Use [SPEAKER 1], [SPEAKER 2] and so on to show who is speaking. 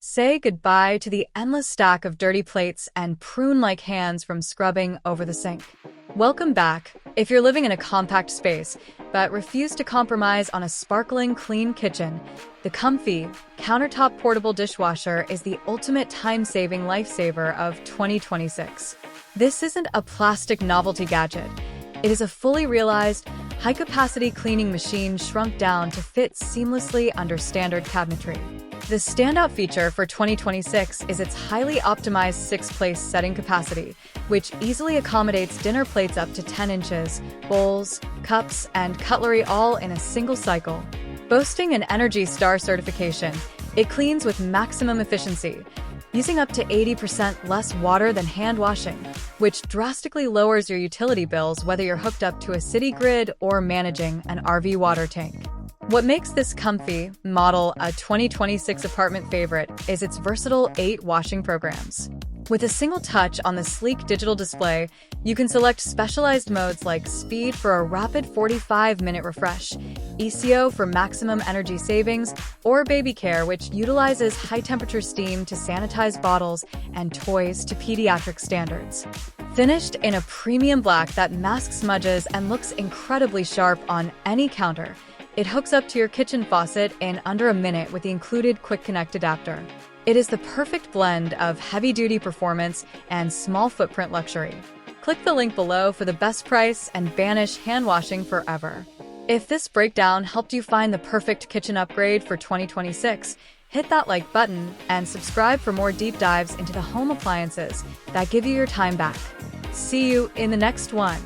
[SPEAKER 1] Say goodbye to the endless stack of dirty plates and prune-like hands from scrubbing over the sink. Welcome back. If you're living in a compact space, but refuse to compromise on a sparkling, clean kitchen, the COMFEE Countertop Portable Dishwasher is the ultimate time-saving lifesaver of 2026. This isn't a plastic novelty gadget. It is a fully realized, high-capacity cleaning machine shrunk down to fit seamlessly under standard cabinetry. The standout feature for 2026 is its highly optimized 6-place setting capacity, which easily accommodates dinner plates up to 10 inches, bowls, cups, and cutlery all in a single cycle. Boasting an ENERGY STAR certification, it cleans with maximum efficiency, using up to 80% less water than hand washing, which drastically lowers your utility bills whether you're hooked up to a city grid or managing an RV water tank. What makes this COMFEE model a 2026 apartment favorite is its versatile 8 washing programs. With a single touch on the sleek digital display, you can select specialized modes like Speed for a rapid 45-minute refresh, ECO for maximum energy savings, or Baby Care, which utilizes high-temperature steam to sanitize bottles and toys to pediatric standards. Finished in a premium black that masks smudges and looks incredibly sharp on any counter, it hooks up to your kitchen faucet in under a minute with the included Quick Connect adapter. It is the perfect blend of heavy-duty performance and small footprint luxury. Click the link below for the best price and banish hand washing forever. If this breakdown helped you find the perfect kitchen upgrade for 2026, hit that like button and subscribe for more deep dives into the home appliances that give you your time back. See you in the next one.